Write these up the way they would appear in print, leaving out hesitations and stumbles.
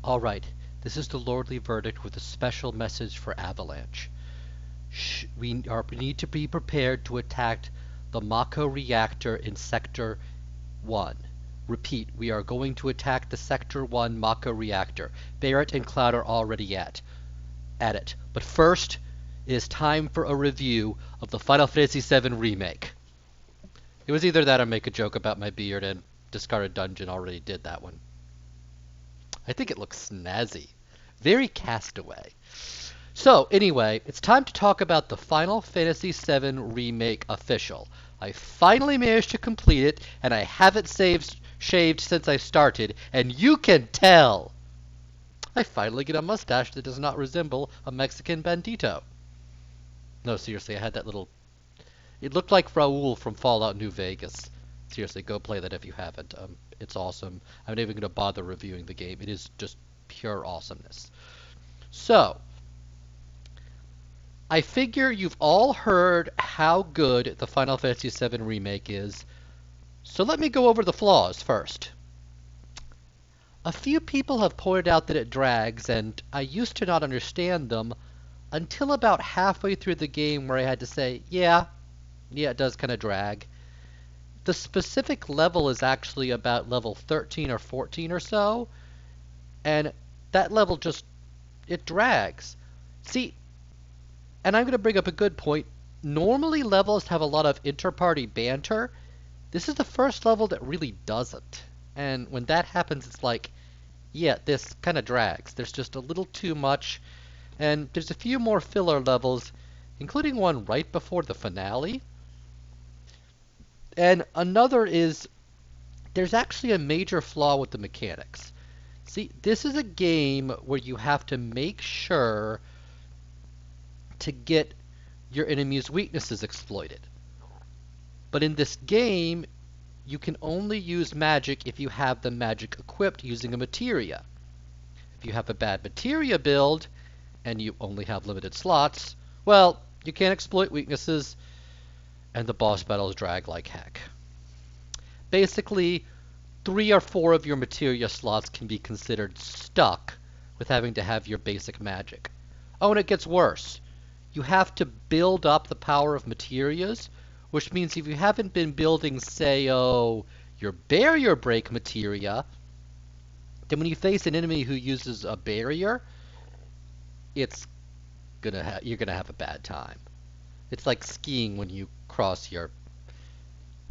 Alright, this is the Lordly Verdict with a special message for Avalanche. We need to be prepared to attack the Mako reactor in Sector 1. Repeat, we are going to attack the Sector 1 Mako reactor. Barrett and Cloud are already at it. But first, it is time for a review of the Final Fantasy VII Remake. It was either that or make a joke about my beard, and Discarded Dungeon already did that one. I think it looks snazzy. Very Castaway. So, anyway, it's time to talk about the Final Fantasy VII Remake official. I finally managed to complete it, and I haven't shaved since I started, and you can tell! I finally get a mustache that does not resemble a Mexican bandito. No, seriously, I had that little... It looked like Raul from Fallout New Vegas. Seriously, go play that if you haven't. It's awesome. I'm not even going to bother reviewing the game. It is just pure awesomeness. So, I figure you've all heard how good the Final Fantasy VII Remake is, so let me go over the flaws first. A few people have pointed out that it drags, and I used to not understand them until about halfway through the game where I had to say, yeah, it does kind of drag. The specific level is actually about level 13 or 14 or so, and that level just, it drags. See, and I'm going to bring up a good point. Normally levels have a lot of inter-party banter. This is the first level that really doesn't. And when that happens, it's like, yeah, this kind of drags. There's just a little too much, and there's a few more filler levels, including one right before the finale. And another is, there's actually a major flaw with the mechanics. See, this is a game where you have to make sure to get your enemy's weaknesses exploited. But in this game, you can only use magic if you have the magic equipped using a materia. If you have a bad materia build, and you only have limited slots, well, you can't exploit weaknesses, and the boss battles drag like heck. Basically, 3 or 4 of your materia slots can be considered stuck with having to have your basic magic. Oh, and it gets worse. You have to build up the power of materias, which means if you haven't been building, say, your barrier break materia, then when you face an enemy who uses a barrier, you're gonna have a bad time. It's like skiing when you cross your...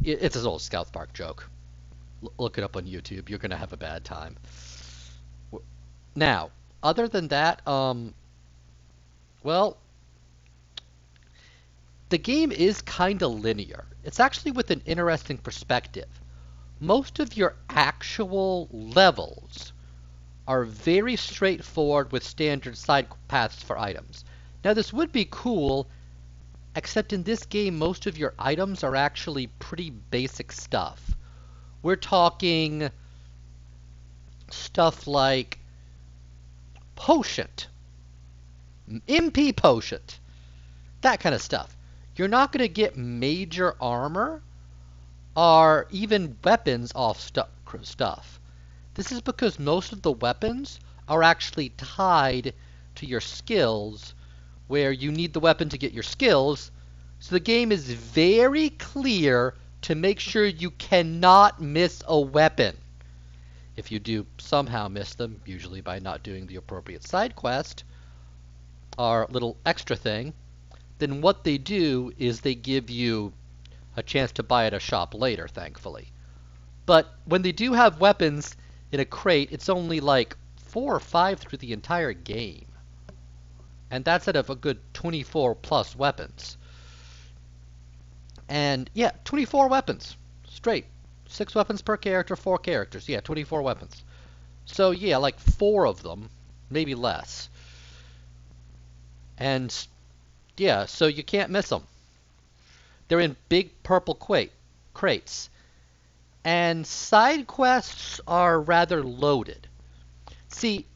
It's an old South Park joke. Look it up on YouTube. You're gonna have a bad time. Now, other than that, well, the game is kind of linear. It's actually with an interesting perspective. Most of your actual levels are very straightforward with standard side paths for items. Now, this would be cool, except in this game, most of your items are actually pretty basic stuff. We're talking stuff like potion, MP potion, that kind of stuff. You're not going to get major armor or even weapons off stuff. This is because most of the weapons are actually tied to your skills, where you need the weapon to get your skills. So the game is very clear to make sure you cannot miss a weapon. If you do somehow miss them, usually by not doing the appropriate side quest or little extra thing, then what they do is they give you a chance to buy at a shop later, thankfully. But when they do have weapons in a crate, it's only like 4 or 5 through the entire game. And that's out of a good 24 plus weapons. And yeah, 24 weapons. Straight. 6 weapons per character, 4 characters. Yeah, 24 weapons. So yeah, like 4 of them, maybe less. And yeah, so you can't miss them. They're in big purple crates. And side quests are rather loaded. See,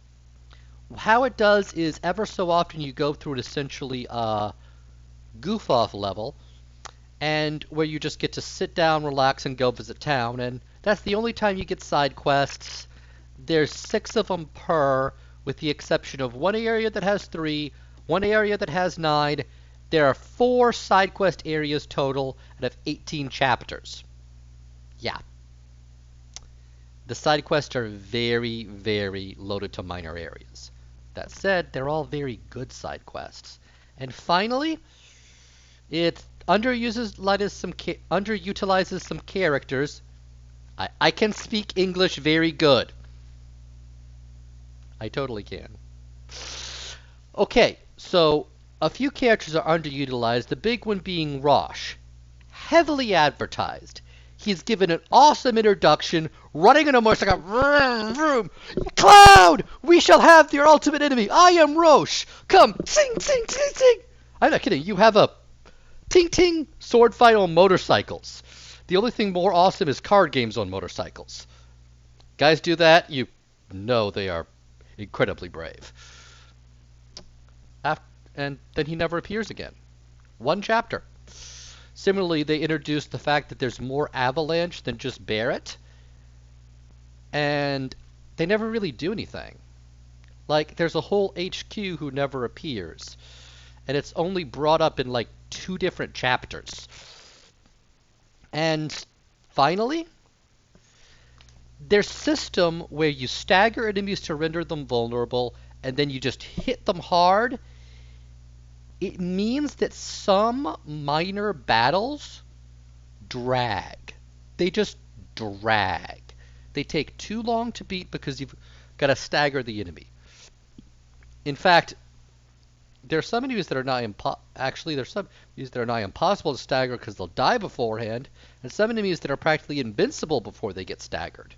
how it does is ever so often you go through an essentially goof-off level, and where you just get to sit down, relax, and go visit town, and that's the only time you get side quests. There's 6 of them per, with the exception of one area that has 3, one area that has 9. There are 4 side quest areas total out of 18 chapters. Yeah. The side quests are very, very loaded to minor areas. That said, they're all very good side quests. And finally, it underutilizes some characters. I can speak English very good. I totally can. Okay, so a few characters are underutilized, the big one being Rosh. Heavily advertised. He's given an awesome introduction, running on a motorcycle. Vroom, vroom. Cloud! We shall have your ultimate enemy. I am Rosh. Come, sing, sing, sing, sing. I'm not kidding. You have a ting ting sword fight on motorcycles. The only thing more awesome is card games on motorcycles. Guys do that, you know they are incredibly brave. And then he never appears again. One chapter. Similarly, they introduced the fact that there's more Avalanche than just Barrett. And they never really do anything. Like, there's a whole HQ who never appears. And it's only brought up in, like, 2 different chapters. And finally, their system where you stagger enemies to render them vulnerable, and then you just hit them hard, it means that some minor battles drag. They just drag. They take too long to beat because you've got to stagger the enemy. In fact, there are some enemies that are not there's some enemies that are not impossible to stagger because they'll die beforehand, and some enemies that are practically invincible before they get staggered.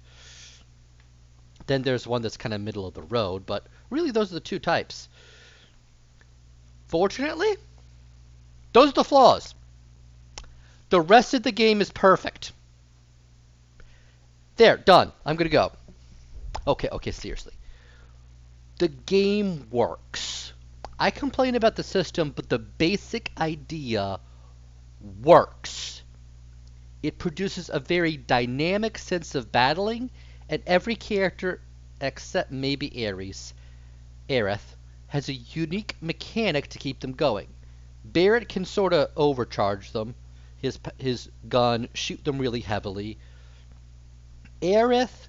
Then there's one that's kind of middle of the road, but really those are the 2 types. Fortunately, those are the flaws. The rest of the game is perfect. There, done. I'm going to go. Okay, seriously. The game works. I complain about the system, but the basic idea works. It produces a very dynamic sense of battling, and every character, except maybe Aerith, has a unique mechanic to keep them going. Barrett can sort of overcharge them. His gun shoot them really heavily. Aerith,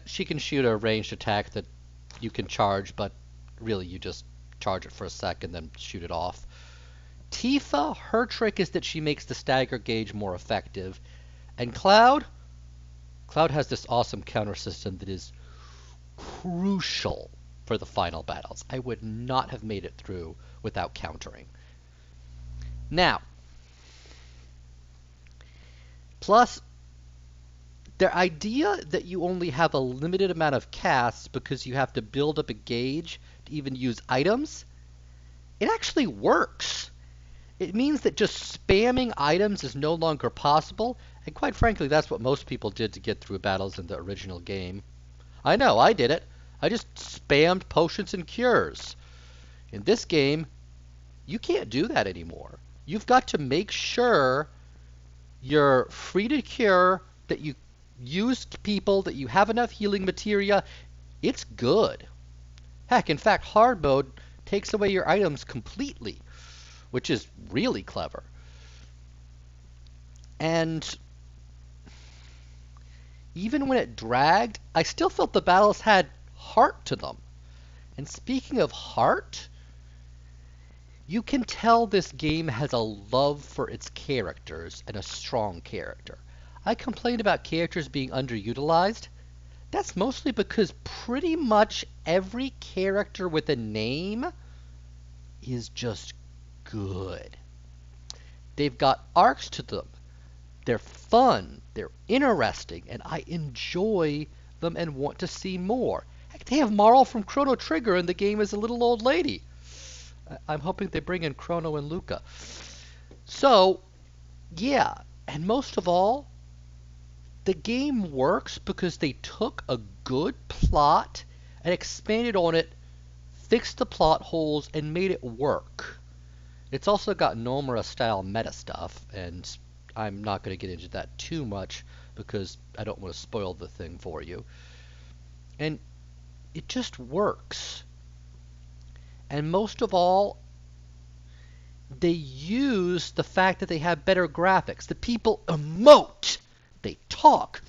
she can shoot a ranged attack that you can charge, but really you just charge it for a second, then shoot it off. Tifa, her trick is that she makes the stagger gauge more effective. And Cloud has this awesome counter system that is crucial for the final battles. I would not have made it through without countering. Now, plus, their idea that you only have a limited amount of casts because you have to build up a gauge to even use items, it actually works. It means that just spamming items is no longer possible, and quite frankly, that's what most people did to get through battles in the original game. I know, I did it. I just spammed potions and cures. In this game, you can't do that anymore. You've got to make sure you're free to cure, that you use people, that you have enough healing materia. It's good. Heck, in fact, hard mode takes away your items completely, which is really clever. And even when it dragged, I still felt the battles had heart to them. And speaking of heart, you can tell this game has a love for its characters and a strong character. I complained about characters being underutilized. That's mostly because pretty much every character with a name is just good. They've got arcs to them. They're fun, they're interesting, and I enjoy them and want to see more. Heck, they have Marl from Chrono Trigger in the game as a little old lady. I'm hoping they bring in Chrono and Luca. So, yeah, and most of all, the game works because they took a good plot and expanded on it, fixed the plot holes, and made it work. It's also got Nomura-style meta stuff, and I'm not going to get into that too much because I don't want to spoil the thing for you. And it just works. And most of all, they use the fact that they have better graphics. The people emote, they talk,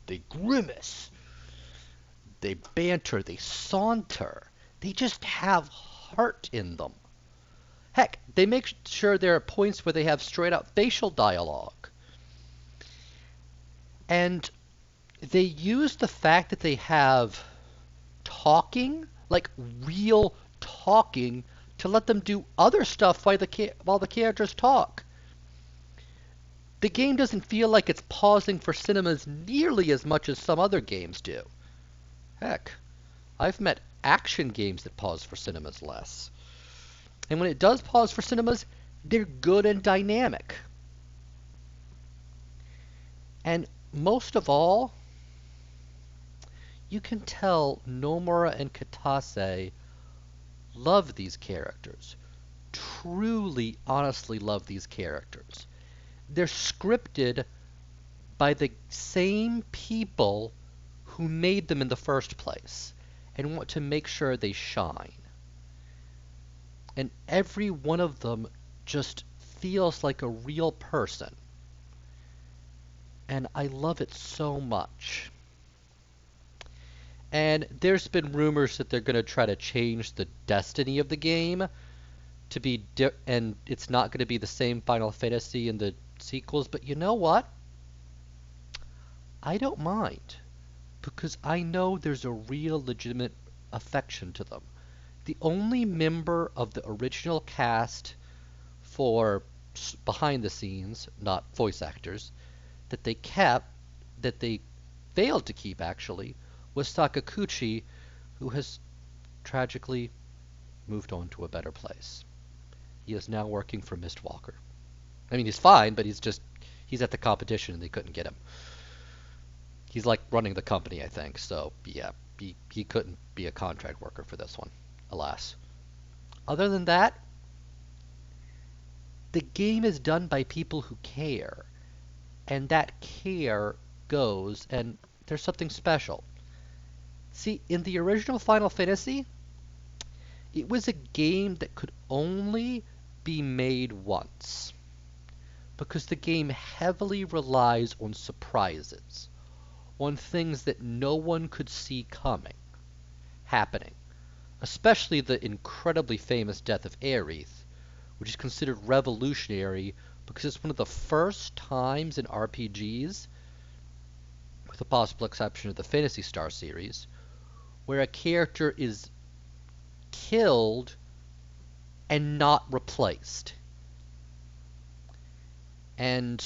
they grimace, they banter, they saunter. They just have heart in them. Heck, they make sure there are points where they have straight up facial dialogue. And they use the fact that they have talking, like real talking, to let them do other stuff while the characters talk. The game doesn't feel like it's pausing for cinemas nearly as much as some other games do. Heck, I've met action games that pause for cinemas less. And when it does pause for cinemas, they're good and dynamic. And most of all, you can tell Nomura and Katase love these characters. Truly, honestly love these characters. They're scripted by the same people who made them in the first place and want to make sure they shine. And every one of them just feels like a real person. And I love it so much. And there's been rumors that they're going to try to change the destiny of the game to be and it's not going to be the same Final Fantasy in the sequels, but you know what? I don't mind, because I know there's a real legitimate affection to them. The only member of the original cast for behind the scenes, not voice actors, that they kept, that they failed to keep actually, was Sakaguchi, who has tragically moved on to a better place. He is now working for Mistwalker. I mean, he's fine, but he's at the competition and they couldn't get him. He's like running the company, I think, so yeah, he couldn't be a contract worker for this one, alas. Other than that, the game is done by people who care, and that care goes, and there's something special. See, in the original Final Fantasy, it was a game that could only be made once, because the game heavily relies on surprises, on things that no one could see happening, especially the incredibly famous death of Aerith, which is considered revolutionary because it's one of the first times in RPGs, with the possible exception of the Phantasy Star series, where a character is killed and not replaced. And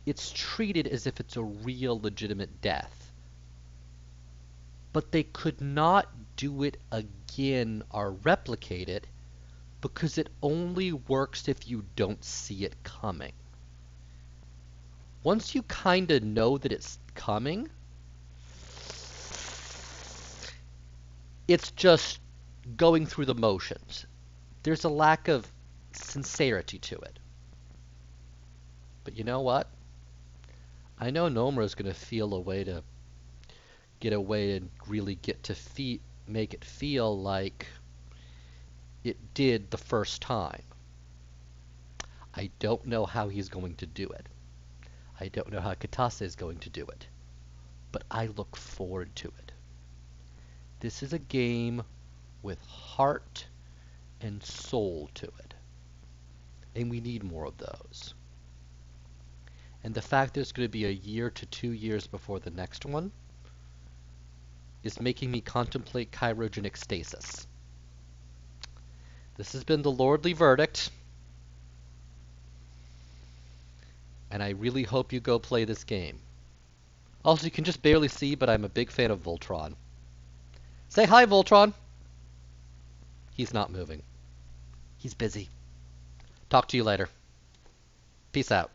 it's treated as if it's a real legitimate death. But they could not do it again or replicate it because it only works if you don't see it coming. Once you kind of know that it's coming, it's just going through the motions. There's a lack of sincerity to it. But you know what? I know Nomura's going to feel a way to get away and really get to make it feel like it did the first time. I don't know how he's going to do it. I don't know how Katase is going to do it. But I look forward to it. This is a game with heart and soul to it. And we need more of those. And the fact there's going to be a year to 2 years before the next one is making me contemplate cryogenic stasis. This has been the Lordly Verdict. And I really hope you go play this game. Also, you can just barely see, but I'm a big fan of Voltron. Say hi, Voltron! He's not moving. He's busy. Talk to you later. Peace out.